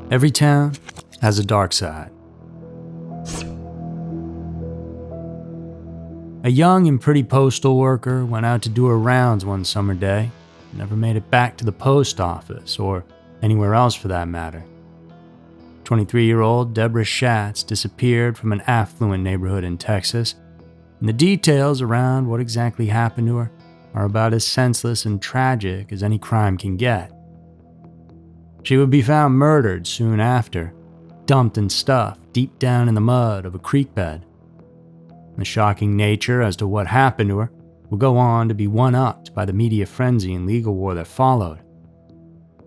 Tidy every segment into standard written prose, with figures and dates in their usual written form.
Every town has a dark side. A young and pretty postal worker went out to do her rounds one summer day and never made it back to the post office, or anywhere else for that matter. 23-year-old Deborah Schatz disappeared from an affluent neighborhood in Texas, and the details around what exactly happened to her are about as senseless and tragic as any crime can get. She would be found murdered soon after, dumped and stuffed deep down in the mud of a creek bed. The shocking nature as to what happened to her will go on to be one-upped by the media frenzy and legal war that followed.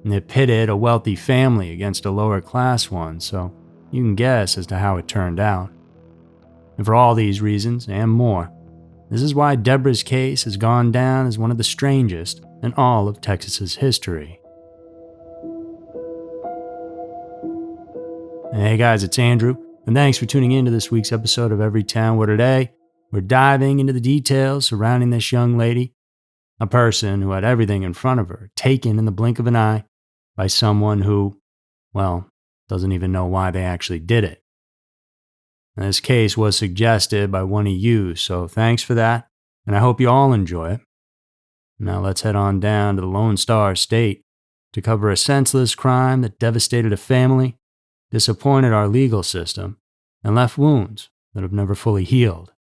And it pitted a wealthy family against a lower-class one, so you can guess as to how it turned out. And for all these reasons and more, this is why Deborah's case has gone down as one of the strangest in all of Texas's history. Hey guys, it's Andrew, and thanks for tuning in to this week's episode of Every Town, where today we're diving into the details surrounding this young lady, a person who had everything in front of her taken in the blink of an eye by someone who, well, doesn't even know why they actually did it. And this case was suggested by one of you, so thanks for that, and I hope you all enjoy it. Now let's head on down to the Lone Star State to cover a senseless crime that devastated a family, disappointed our legal system, and left wounds that have never fully healed.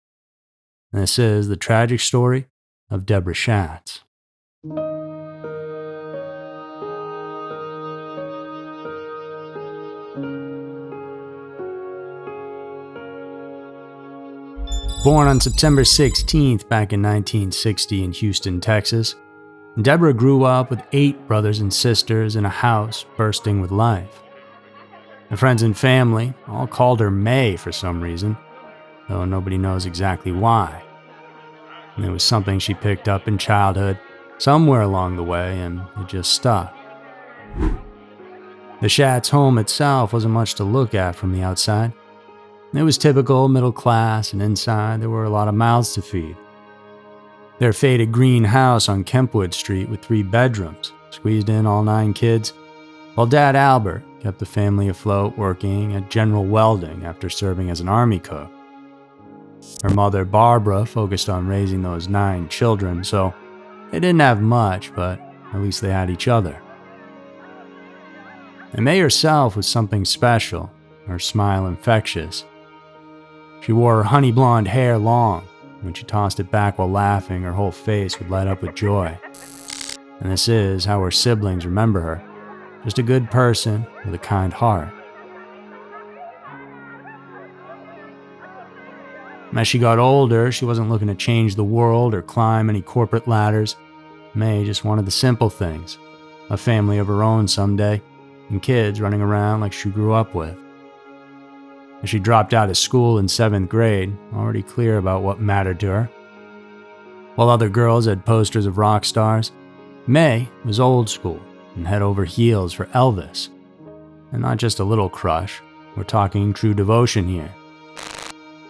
And this is the tragic story of Deborah Schatz. Born on September 16th back in 1960 in Houston, Texas, Deborah grew up with 8 brothers and sisters in a house bursting with life. Her friends and family all called her May for some reason, though nobody knows exactly why. And it was something she picked up in childhood, somewhere along the way, and it just stuck. The Schatz home itself wasn't much to look at from the outside. It was typical middle class, and inside there were a lot of mouths to feed. Their faded green house on Kempwood Street with 3 bedrooms squeezed in all 9 kids, while Dad Albert kept the family afloat working at General Welding after serving as an army cook. Her mother, Barbara, focused on raising those 9 children, so they didn't have much, but at least they had each other. And May herself was something special, her smile infectious. She wore her honey blonde hair long. When she tossed it back while laughing, her whole face would light up with joy. And this is how her siblings remember her. Just a good person with a kind heart. As she got older, she wasn't looking to change the world or climb any corporate ladders. May just wanted the simple things. A family of her own someday, and kids running around like she grew up with. As she dropped out of school in 7th grade, already clear about what mattered to her. While other girls had posters of rock stars, May was old school and head over heels for Elvis. And not just a little crush, we're talking true devotion here.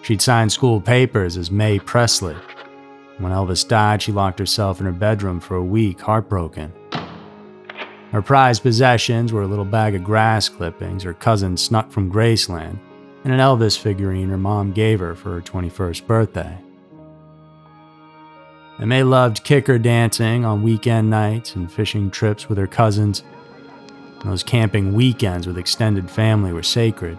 She'd signed school papers as May Presley. When Elvis died, she locked herself in her bedroom for a week, heartbroken. Her prized possessions were a little bag of grass clippings her cousin snuck from Graceland, and an Elvis figurine her mom gave her for her 21st birthday. And May loved kicker dancing on weekend nights and fishing trips with her cousins. Those camping weekends with extended family were sacred.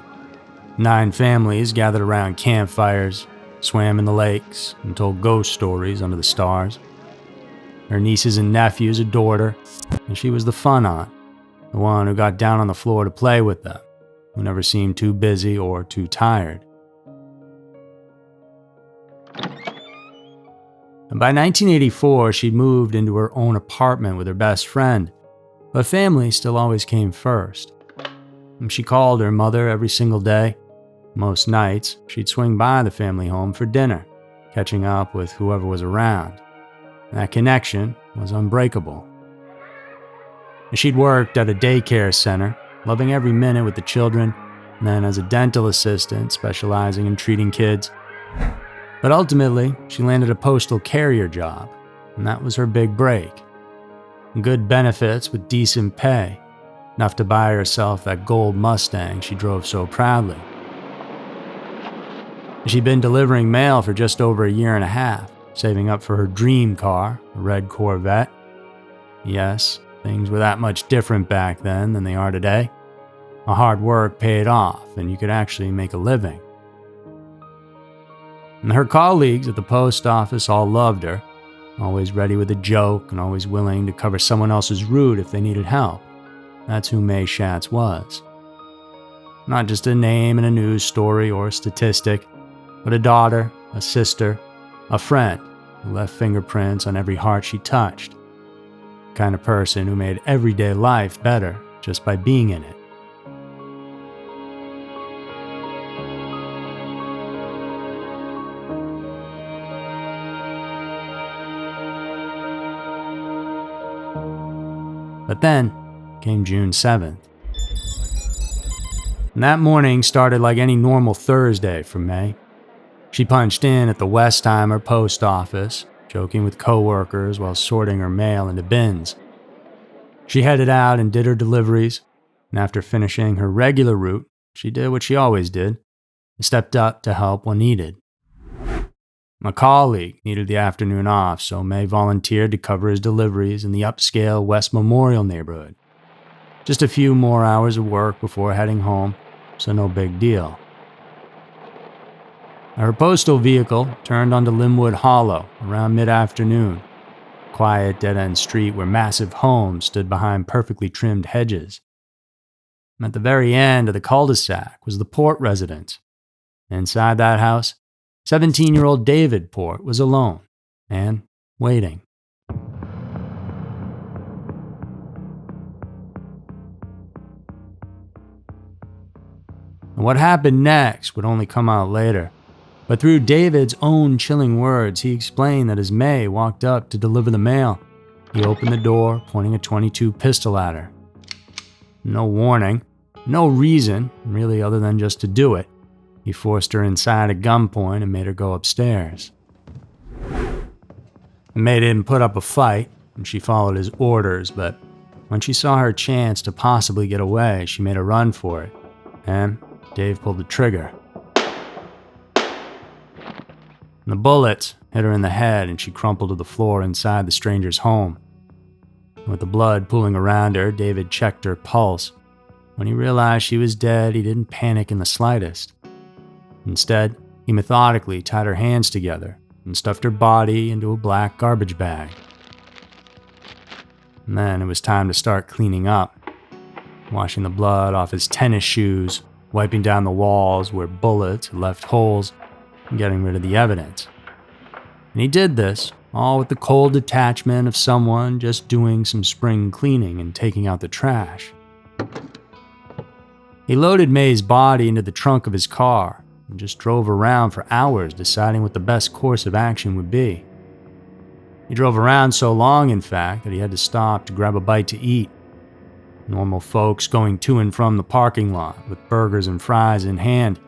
9 families gathered around campfires, swam in the lakes, and told ghost stories under the stars. Her nieces and nephews adored her, and she was the fun aunt, the one who got down on the floor to play with them, who never seemed too busy or too tired. And by 1984, she'd moved into her own apartment with her best friend, but family still always came first. And she called her mother every single day. Most nights, she'd swing by the family home for dinner, catching up with whoever was around. That connection was unbreakable. And she'd worked at a daycare center, loving every minute with the children, and then as a dental assistant specializing in treating kids. But ultimately, she landed a postal carrier job, and that was her big break. Good benefits with decent pay, enough to buy herself that gold Mustang she drove so proudly. She'd been delivering mail for just over a year and a half, saving up for her dream car, a red Corvette. Yes, things were that much different back then than they are today. Her hard work paid off, and you could actually make a living. And her colleagues at the post office all loved her, always ready with a joke and always willing to cover someone else's route if they needed help. That's who May Shatz was. Not just a name in a news story or a statistic, but a daughter, a sister, a friend who left fingerprints on every heart she touched. The kind of person who made everyday life better just by being in it. But then came June 7th. And that morning started like any normal Thursday for May. She punched in at the Westheimer post office, joking with coworkers while sorting her mail into bins. She headed out and did her deliveries, and after finishing her regular route, she did what she always did, and stepped up to help when needed. A colleague needed the afternoon off, so May volunteered to cover his deliveries in the upscale West Memorial neighborhood. Just a few more hours of work before heading home, so no big deal. Her postal vehicle turned onto Linwood Hollow around mid-afternoon, a quiet dead-end street where massive homes stood behind perfectly trimmed hedges. At the very end of the cul-de-sac was the Port residence. Inside that house, 17-year-old David Port was alone and waiting. And what happened next would only come out later. But through David's own chilling words, he explained that as May walked up to deliver the mail, he opened the door, pointing a .22 pistol at her. No warning, no reason, really, other than just to do it. He forced her inside at gunpoint and made her go upstairs. May didn't put up a fight, and she followed his orders, but when she saw her chance to possibly get away, she made a run for it, and Dave pulled the trigger. And the bullets hit her in the head, and she crumpled to the floor inside the stranger's home. With the blood pooling around her, David checked her pulse. When he realized she was dead, he didn't panic in the slightest. Instead, he methodically tied her hands together and stuffed her body into a black garbage bag. And then it was time to start cleaning up, washing the blood off his tennis shoes, wiping down the walls where bullets had left holes, and getting rid of the evidence. And he did this, all with the cold detachment of someone just doing some spring cleaning and taking out the trash. He loaded May's body into the trunk of his car and just drove around for hours deciding what the best course of action would be. He drove around so long, in fact, that he had to stop to grab a bite to eat. Normal folks going to and from the parking lot with burgers and fries in hand,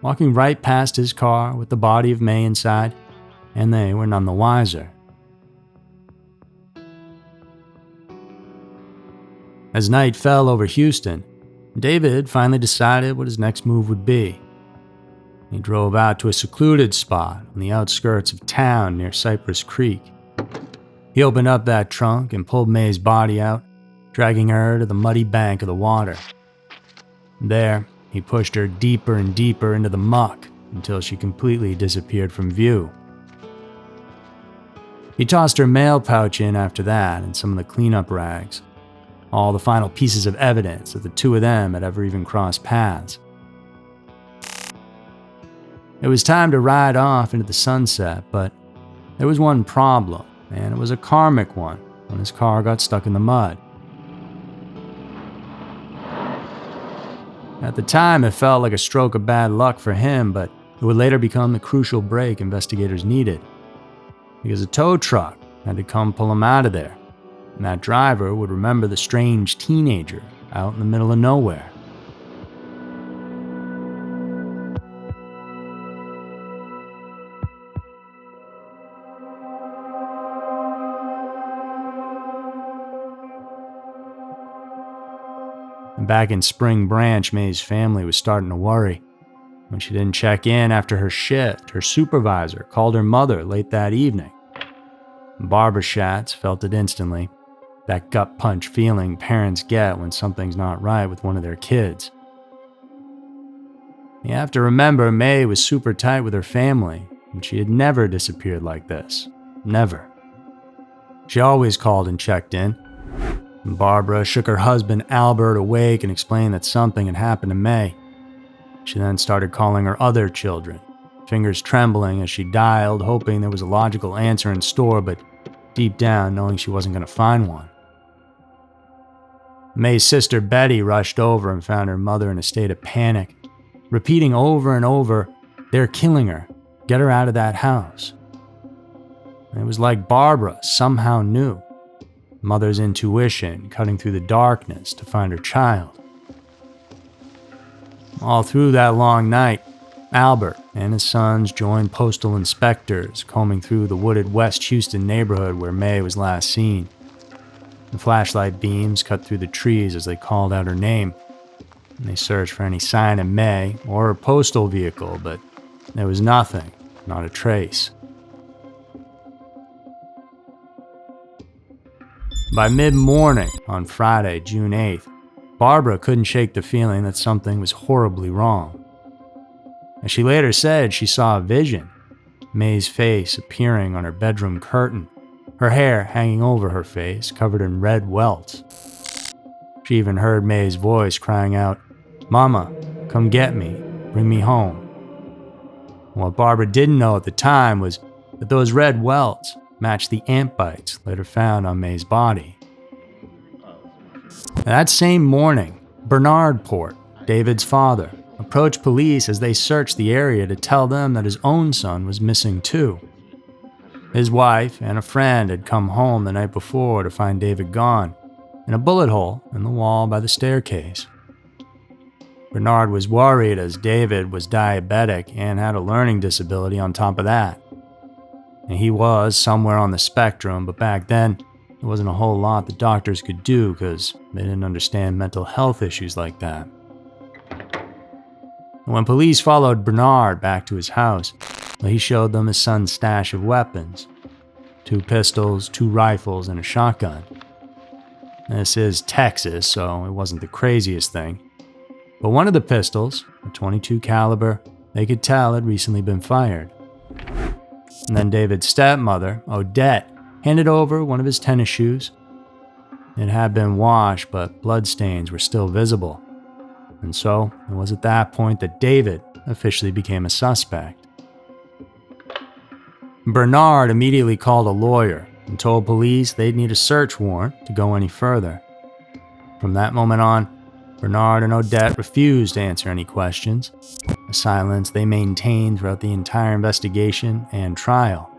walking right past his car with the body of May inside, and they were none the wiser. As night fell over Houston, David finally decided what his next move would be. He drove out to a secluded spot on the outskirts of town near Cypress Creek. He opened up that trunk and pulled May's body out, dragging her to the muddy bank of the water. There, he pushed her deeper and deeper into the muck until she completely disappeared from view. He tossed her mail pouch in after that and some of the cleanup rags, all the final pieces of evidence that the two of them had ever even crossed paths. It was time to ride off into the sunset, but there was one problem, and it was a karmic one when his car got stuck in the mud. At the time, it felt like a stroke of bad luck for him, but it would later become the crucial break investigators needed. Because a tow truck had to come pull him out of there, and that driver would remember the strange teenager out in the middle of nowhere. And back in Spring Branch, May's family was starting to worry. When she didn't check in after her shift, her supervisor called her mother late that evening. Barbara Schatz felt it instantly, that gut punch feeling parents get when something's not right with one of their kids. You have to remember, May was super tight with her family, and she had never disappeared like this. Never. She always called and checked in. And Barbara shook her husband Albert awake and explained that something had happened to May. She then started calling her other children, fingers trembling as she dialed, hoping there was a logical answer in store, but deep down knowing she wasn't going to find one. May's sister Betty rushed over and found her mother in a state of panic, repeating over and over, "They're killing her. Get her out of that house." And it was like Barbara somehow knew. Mother's intuition cutting through the darkness to find her child. All through that long night, Albert and his sons joined postal inspectors combing through the wooded West Houston neighborhood where May was last seen. The flashlight beams cut through the trees as they called out her name. And they searched for any sign of May or her postal vehicle, but there was nothing, not a trace. By mid-morning on Friday, June 8th, Barbara couldn't shake the feeling that something was horribly wrong. As she later said, she saw a vision, May's face appearing on her bedroom curtain, her hair hanging over her face, covered in red welts. She even heard May's voice crying out, "Mama, come get me, bring me home." What Barbara didn't know at the time was that those red welts matched the ant bites later found on May's body. That same morning, Bernard Port, David's father, approached police as they searched the area to tell them that his own son was missing too. His wife and a friend had come home the night before to find David gone, in a bullet hole in the wall by the staircase. Bernard was worried as David was diabetic and had a learning disability on top of that. And he was somewhere on the spectrum, but back then, there wasn't a whole lot the doctors could do because they didn't understand mental health issues like that. And when police followed Bernard back to his house, he showed them his son's stash of weapons. 2 pistols, 2 rifles, and a shotgun. This is Texas, so it wasn't the craziest thing. But one of the pistols, a .22 caliber, they could tell had recently been fired. And then David's stepmother, Odette, handed over one of his tennis shoes. It had been washed, but bloodstains were still visible. And so, it was at that point that David officially became a suspect. Bernard immediately called a lawyer and told police they'd need a search warrant to go any further. From that moment on, Bernard and Odette refused to answer any questions, a silence they maintained throughout the entire investigation and trial.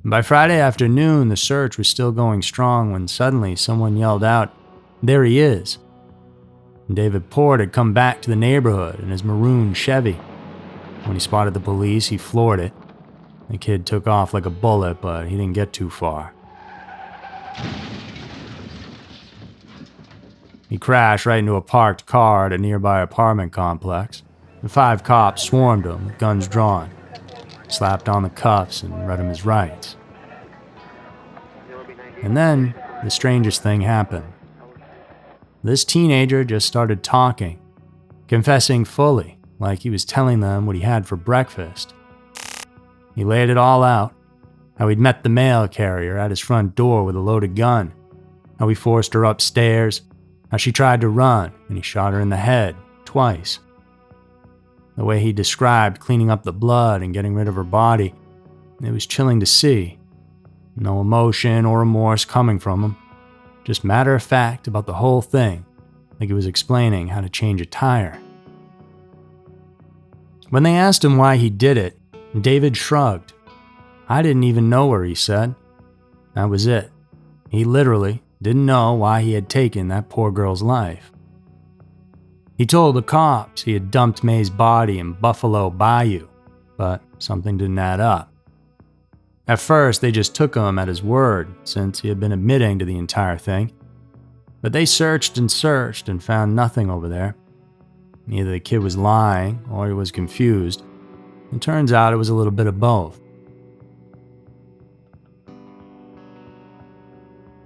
By Friday afternoon, the search was still going strong when suddenly someone yelled out, "There he is!" David Port had come back to the neighborhood in his maroon Chevy. When he spotted the police, he floored it. The kid took off like a bullet, but he didn't get too far. He crashed right into a parked car at a nearby apartment complex. The 5 cops swarmed him with guns drawn, slapped on the cuffs and read him his rights. And then, the strangest thing happened. This teenager just started talking, confessing fully, like he was telling them what he had for breakfast. He laid it all out, how he'd met the mail carrier at his front door with a loaded gun, how he forced her upstairs, how she tried to run and he shot her in the head twice. The way he described cleaning up the blood and getting rid of her body, it was chilling to see. No emotion or remorse coming from him. Just matter of fact about the whole thing, like he was explaining how to change a tire. When they asked him why he did it, David shrugged. "I didn't even know her," he said. That was it. He literally didn't know why he had taken that poor girl's life. He told the cops he had dumped May's body in Buffalo Bayou, but something didn't add up. At first, they just took him at his word, since he had been admitting to the entire thing. But they searched and found nothing over there. Either the kid was lying or he was confused. It turns out it was a little bit of both.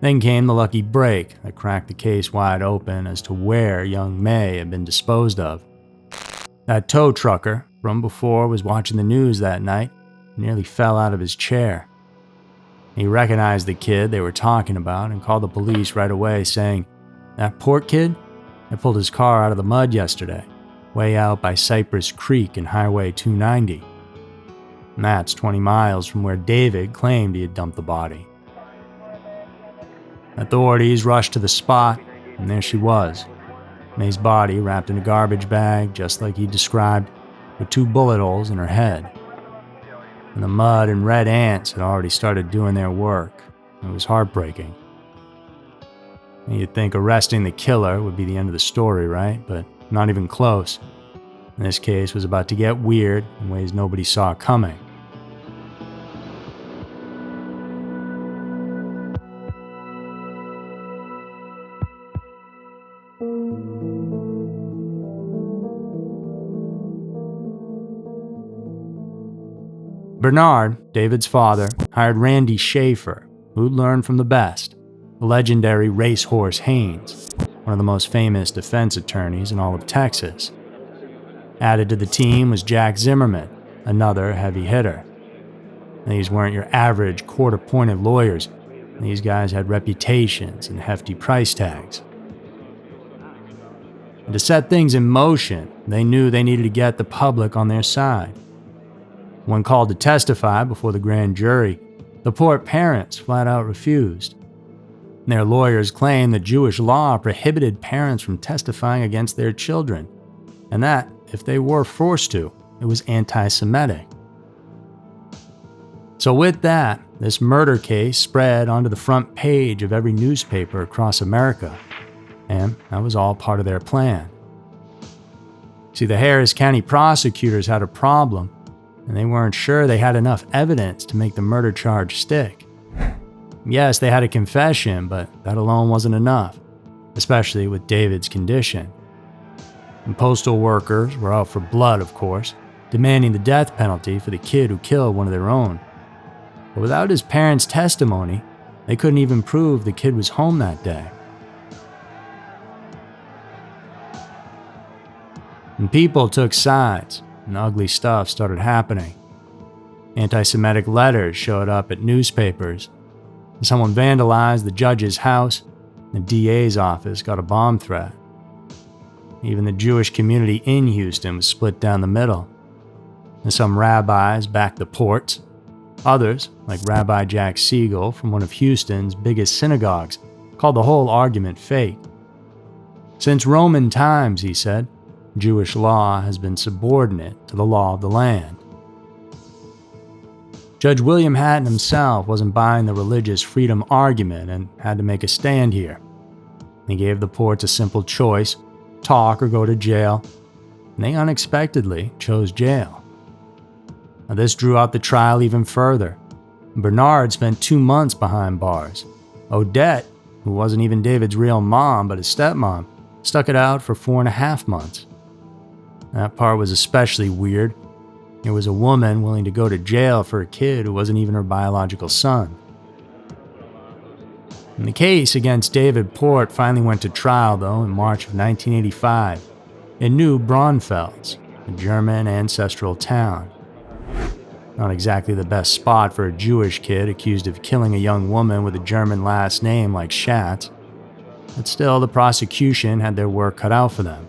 Then came the lucky break that cracked the case wide open as to where young May had been disposed of. That tow trucker from before was watching the news that night and nearly fell out of his chair. He recognized the kid they were talking about and called the police right away, saying, "That Port kid? I pulled his car out of the mud yesterday, way out by Cypress Creek and Highway 290. And that's 20 miles from where David claimed he had dumped the body." Authorities rushed to the spot, and there she was, May's body wrapped in a garbage bag, just like he described, with 2 bullet holes in her head. And the mud and red ants had already started doing their work. It was heartbreaking. And you'd think arresting the killer would be the end of the story, right? But not even close. And this case was about to get weird in ways nobody saw coming. Bernard, David's father, hired Randy Schaefer, who'd learned from the best, the legendary racehorse Haynes, one of the most famous defense attorneys in all of Texas. Added to the team was Jack Zimmerman, another heavy hitter. And these weren't your average court-appointed lawyers. These guys had reputations and hefty price tags. And to set things in motion, they knew they needed to get the public on their side. When called to testify before the grand jury, the Port parents flat out refused. Their lawyers claimed that Jewish law prohibited parents from testifying against their children, and that, if they were forced to, it was anti-Semitic. So with that, this murder case spread onto the front page of every newspaper across America, and that was all part of their plan. See, the Harris County prosecutors had a problem, and they weren't sure they had enough evidence to make the murder charge stick. Yes, they had a confession, but that alone wasn't enough, especially with David's condition. And postal workers were out for blood, of course, demanding the death penalty for the kid who killed one of their own. But without his parents' testimony, they couldn't even prove the kid was home that day. And people took sides, and ugly stuff started happening. Anti-Semitic letters showed up at newspapers. Someone vandalized the judge's house. The DA's office got a bomb threat. Even the Jewish community in Houston was split down the middle. And some rabbis backed the Ports. Others, like Rabbi Jack Siegel from one of Houston's biggest synagogues, called the whole argument fake. Since Roman times, he said, Jewish law has been subordinate to the law of the land. Judge William Hatton himself wasn't buying the religious freedom argument and had to make a stand here. He gave the Ports a simple choice, talk or go to jail, and they unexpectedly chose jail. Now, this drew out the trial even further. Bernard spent 2 months behind bars. Odette, who wasn't even David's real mom but his stepmom, stuck it out for 4.5 months. That part was especially weird. It was a woman willing to go to jail for a kid who wasn't even her biological son. And the case against David Port finally went to trial, though, in March of 1985 in New Braunfels, a German ancestral town. Not exactly the best spot for a Jewish kid accused of killing a young woman with a German last name like Shatz, but still the prosecution had their work cut out for them.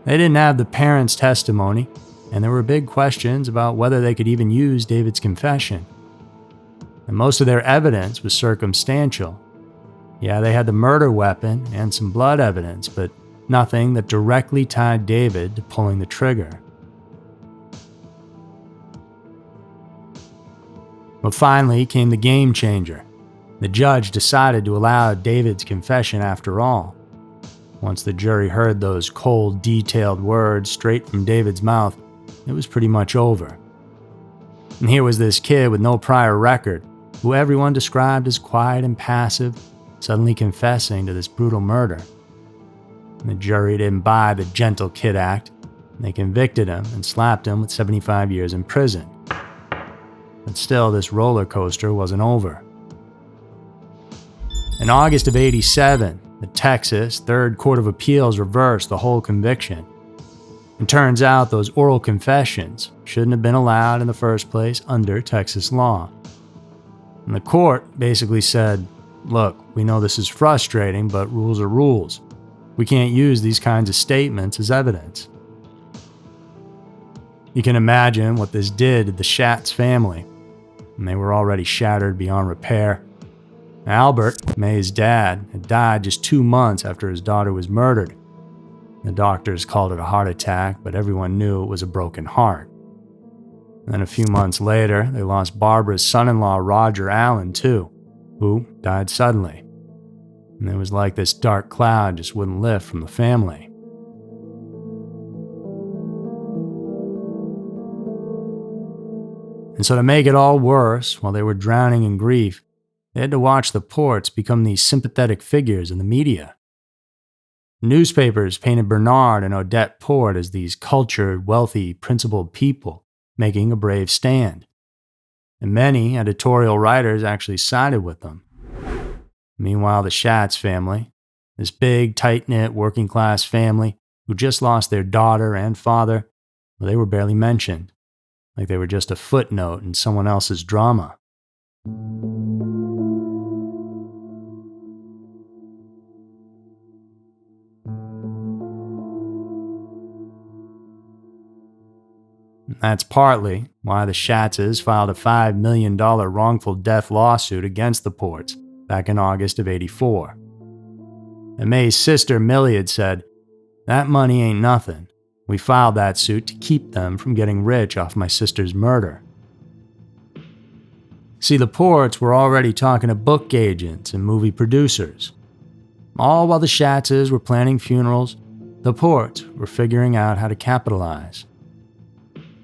They didn't have the parents' testimony, and there were big questions about whether they could even use David's confession. And most of their evidence was circumstantial. Yeah, they had the murder weapon and some blood evidence, but nothing that directly tied David to pulling the trigger. But finally came the game changer. The judge decided to allow David's confession after all. Once the jury heard those cold, detailed words straight from David's mouth, it was pretty much over. And here was this kid with no prior record, who everyone described as quiet and passive, suddenly confessing to this brutal murder. And the jury didn't buy the gentle kid act, and they convicted him and slapped him with 75 years in prison. But still, this roller coaster wasn't over. In August of '87, the Texas Third Court of Appeals reversed the whole conviction. It turns out those oral confessions shouldn't have been allowed in the first place under Texas law. And the court basically said, look, we know this is frustrating, but rules are rules. We can't use these kinds of statements as evidence. You can imagine what this did to the Shatz family, and they were already shattered beyond repair. Albert, May's dad, had died just 2 months after his daughter was murdered. The doctors called it a heart attack, but everyone knew it was a broken heart. And then a few months later, they lost Barbara's son-in-law, Roger Allen, too, who died suddenly. And it was like this dark cloud just wouldn't lift from the family. And so to make it all worse, while they were drowning in grief, they had to watch the Ports become these sympathetic figures in the media. Newspapers painted Bernard and Odette Port as these cultured, wealthy, principled people making a brave stand. And many editorial writers actually sided with them. Meanwhile, the Schatz family, this big, tight-knit, working-class family who just lost their daughter and father, well, they were barely mentioned, like they were just a footnote in someone else's drama. That's partly why the Schatzes filed a $5 million wrongful death lawsuit against the Ports back in August of '84. And May's sister Millie had said, "That money ain't nothing. We filed that suit to keep them from getting rich off my sister's murder." See, the Ports were already talking to book agents and movie producers. All while the Schatzes were planning funerals, the Ports were figuring out how to capitalize.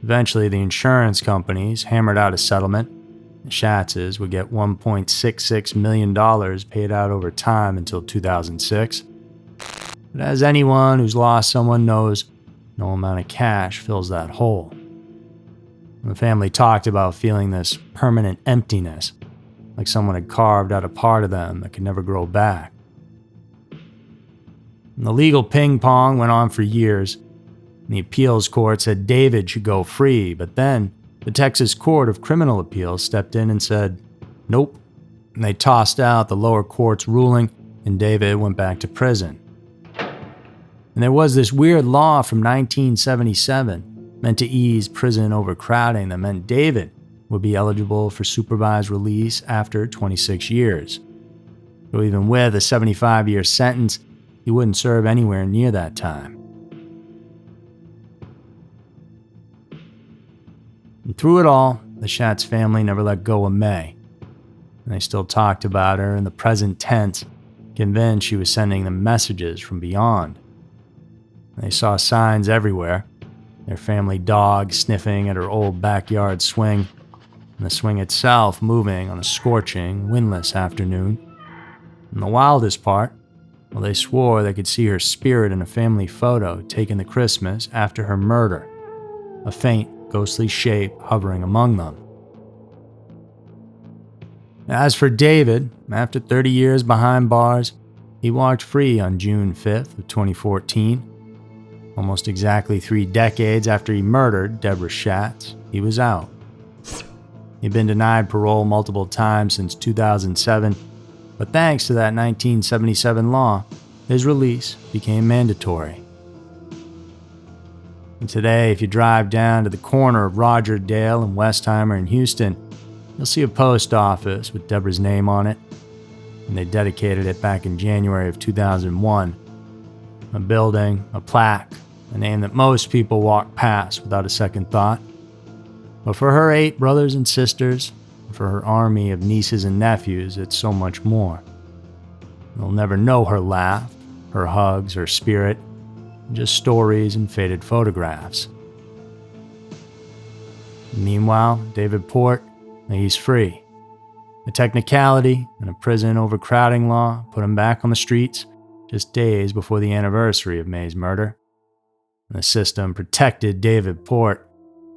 Eventually, the insurance companies hammered out a settlement. The Schatzes would get $1.66 million paid out over time until 2006. But as anyone who's lost someone knows, no amount of cash fills that hole. And the family talked about feeling this permanent emptiness, like someone had carved out a part of them that could never grow back. And the legal ping pong went on for years. The appeals court said David should go free, but then the Texas Court of Criminal Appeals stepped in and said, nope. And they tossed out the lower court's ruling, and David went back to prison. And there was this weird law from 1977 meant to ease prison overcrowding that meant David would be eligible for supervised release after 26 years. So even with a 75-year sentence, he wouldn't serve anywhere near that time. And through it all, the Schatz family never let go of May. And they still talked about her in the present tense, convinced she was sending them messages from beyond. And they saw signs everywhere, their family dog sniffing at her old backyard swing, and the swing itself moving on a scorching, windless afternoon. And the wildest part, well, they swore they could see her spirit in a family photo taken the Christmas after her murder, a faint, ghostly shape hovering among them. As for David, after 30 years behind bars, he walked free on June 5th of 2014. Almost exactly 3 decades after he murdered Deborah Schatz, he was out. He'd been denied parole multiple times since 2007, but thanks to that 1977 law, his release became mandatory. And today, if you drive down to the corner of Roger Dale and Westheimer in Houston, you'll see a post office with Deborah's name on it, and they dedicated it back in January of 2001. A building, a plaque, a name that most people walk past without a second thought. But for her 8 brothers and sisters, and for her army of nieces and nephews, it's so much more. They'll never know her laugh, her hugs, her spirit, just stories and faded photographs. Meanwhile, David Port, he's free. A technicality and a prison overcrowding law put him back on the streets just days before the anniversary of May's murder. And the system protected David Port,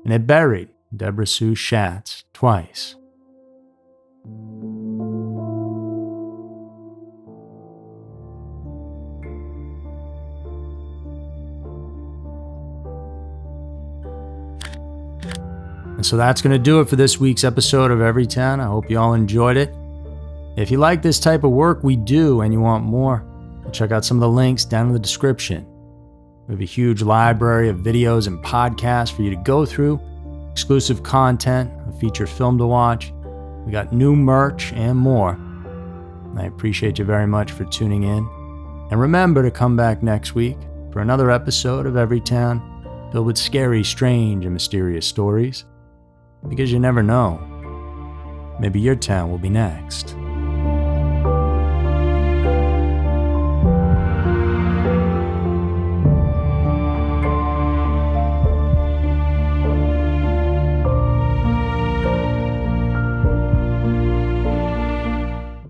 and it buried Deborah Sue Schatz twice. And so that's going to do it for this week's episode of Everytown. I hope you all enjoyed it. If you like this type of work we do and you want more, check out some of the links down in the description. We have a huge library of videos and podcasts for you to go through, exclusive content, a feature film to watch. We got new merch and more. And I appreciate you very much for tuning in. And remember to come back next week for another episode of Everytown filled with scary, strange, and mysterious stories. Because you never know. Maybe your town will be next.